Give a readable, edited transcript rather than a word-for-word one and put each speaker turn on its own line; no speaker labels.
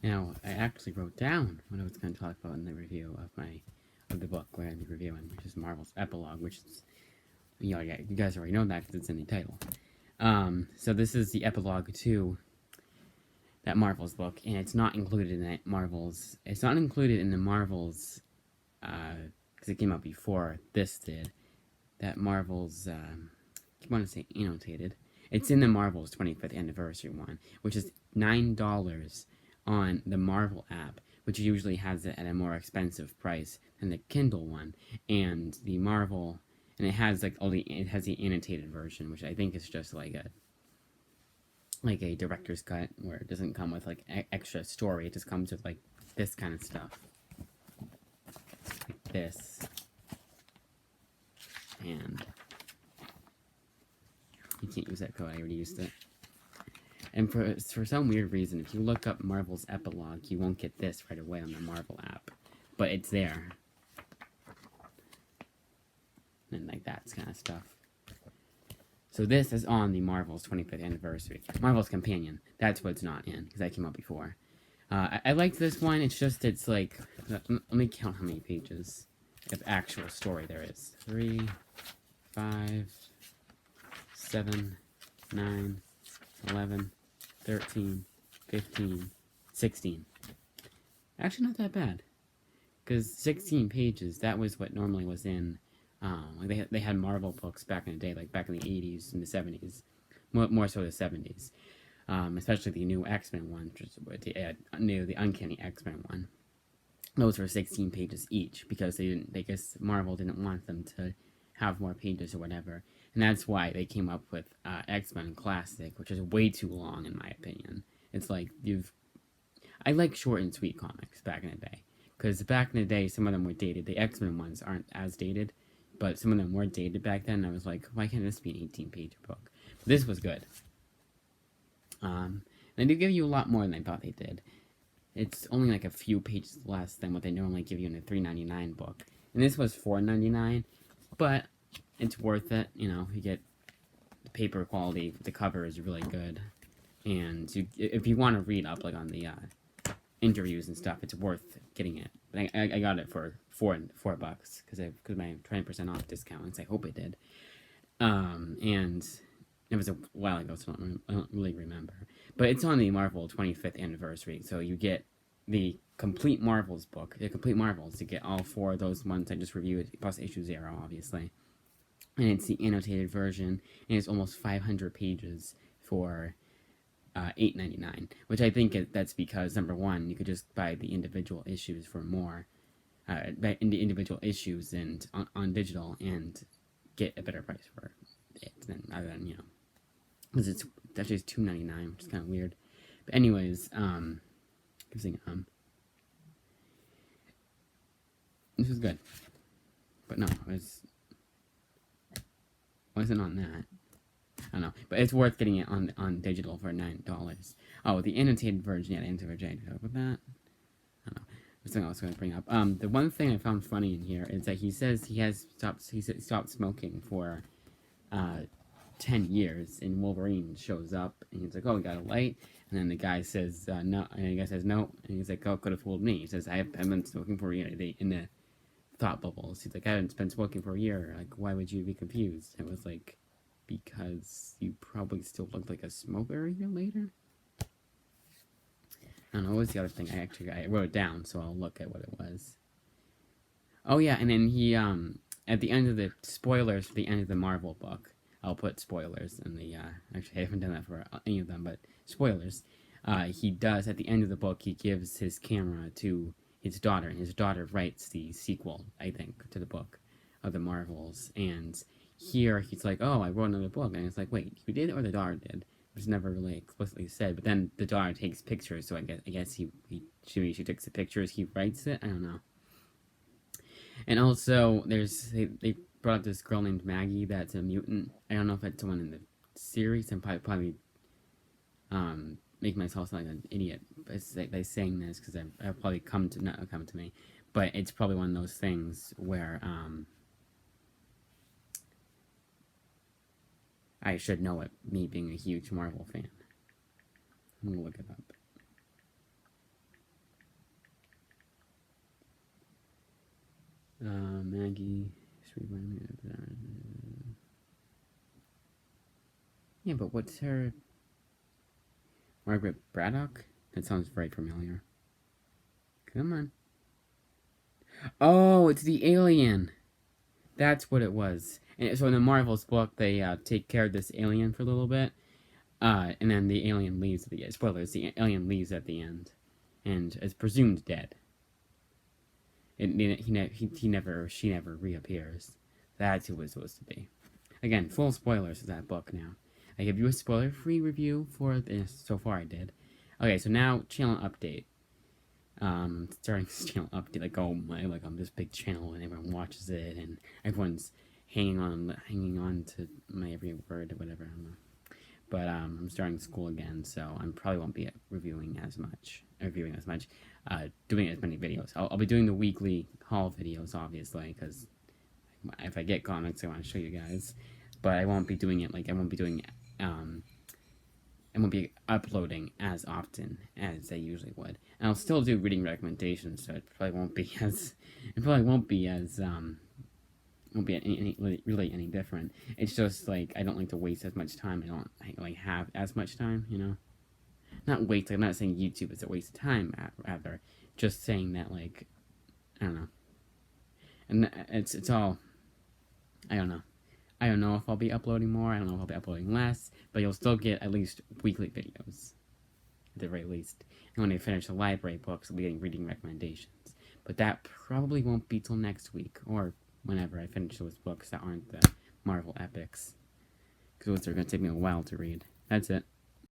Now, I actually wrote down what I was going to talk about in the review of the book where I'd be reviewing, which is Marvel's Epilogue, which is, yeah, you guys already know that because it's in the title. So this is the epilogue to that Marvel's book, and it's not included in that Marvel's. It's not included in the Marvel's, because it came out before this did. That Marvel's, I want to say annotated. It's in the Marvel's 25th anniversary one, which is $9 on the Marvel app, which usually has it at a more expensive price than the Kindle one, and the Marvel, and it has it has the annotated version, which I think is just like a director's cut where it doesn't come with like extra story. It just comes with like this kind of stuff, like this, and you can't use that code. I already used it. And for some weird reason, if you look up Marvel's Epilogue, you won't get this right away on the Marvel app. But it's there. And like that kind of stuff. So this is on the Marvel's 25th anniversary. Marvel's Companion. That's what's not in, because that came out before. I liked this one. It's like... Let me count how many pages of actual story there is. 3, 5, 7, 9, 11... 13, 15, 16. Actually, not that bad. Because 16 pages, that was what normally was in... like they had Marvel books back in the day, like back in the 80s and the 70s. More so the 70s. Especially the new X-Men one, which is the Uncanny X-Men one. Those were 16 pages each, because they guess Marvel didn't want them to have more pages or whatever. And that's why they came up with X-Men Classic, which is way too long in my opinion. It's like I like short and sweet comics back in the day. Because back in the day, some of them were dated. The X-Men ones aren't as dated, but some of them were dated back then. I was like, why can't this be an 18-page book? But this was good. And they do give you a lot more than I thought they did. It's only like a few pages less than what they normally give you in a $3.99 book. And this was $4.99, but it's worth it. You know, you get the paper quality. The cover is really good, and if you want to read up like on the interviews and stuff, it's worth getting it. But I got it for $4 because my 20% off discount. I hope it did. And it was a while ago, so I don't really remember. But it's on the Marvel 25th anniversary, so you get the complete Marvels book, the complete Marvels. You get all 4 of those ones I just reviewed, plus issue 0, obviously. And it's the annotated version, and it's almost 500 pages for $8.99, which I think that's because, number one, you could just buy the individual issues for more, buy the individual issues and on digital, and get a better price for it than because it's actually $2.99, which is kind of weird. But anyways, this was good, but no, wasn't on that. I don't know, but it's worth getting it on digital for $9. Oh, the annotated version. Yeah, the annotated version. I talk about that. I don't know. There's something else I was going to bring up. The one thing I found funny in here is that he says he stopped smoking for 10 years, and Wolverine shows up, and he's like, oh, we got a light, and then the guy says, no, and the guy says, no, and he's like, oh, could have fooled me. He says, I've been smoking for a year, in the thought bubbles. He's like, I haven't been smoking for a year, like, why would you be confused? It was like, because you probably still look like a smoker a year later? I don't know, what was the other thing? I wrote it down, so I'll look at what it was. Oh yeah, and then he, at the end of the spoilers for the end of the Marvel book, I'll put spoilers in the, actually I haven't done that for any of them, but spoilers. He does, at the end of the book, he gives his camera to his daughter, and his daughter writes the sequel, I think, to the book of the Marvels, and here he's like, oh, I wrote another book, and it's like, wait, you did or the daughter did? It was never really explicitly said, but then the daughter takes pictures, so I guess she takes the pictures, he writes it, I don't know. And also, they brought up this girl named Maggie that's a mutant. I don't know if it's someone in the series. I'm probably make myself sound like an idiot by saying this, because I've probably not come to me, but it's probably one of those things where I should know it, me being a huge Marvel fan. I'm gonna look it up. Yeah, but what's her... Margaret Braddock? That sounds very familiar. Come on. Oh, it's the alien! That's what it was. And so in the Marvel's book, they take care of this alien for a little bit, and then the alien leaves at the end. Spoilers, the alien leaves at the end, and is presumed dead. She never reappears. That's who it was supposed to be. Again, full spoilers of that book now. I give you a spoiler-free review for this. So far I did. Okay, so now channel update. Starting this channel update, like, oh my, like, I'm this big channel and everyone watches it and everyone's hanging on to my every word or whatever, I don't know. But, I'm starting school again, so I probably won't be reviewing as much, doing as many videos. I'll be doing the weekly haul videos, obviously, because if I get comics, I want to show you guys. But I won't be doing it, like, I won't be uploading as often as I usually would. And I'll still do reading recommendations, so it probably won't be any different. It's just, like, I don't like to waste as much time. I don't, like, have as much time, you know? Not waste, I'm not saying YouTube is a waste of time, rather. Just saying that, like, I don't know. And it's all, I don't know. I don't know if I'll be uploading more, I don't know if I'll be uploading less, but you'll still get at least weekly videos. At the very least. And when I finish the library books, I'll be getting reading recommendations. But that probably won't be till next week, or whenever I finish those books that aren't the Marvel epics. Because those are going to take me a while to read. That's it.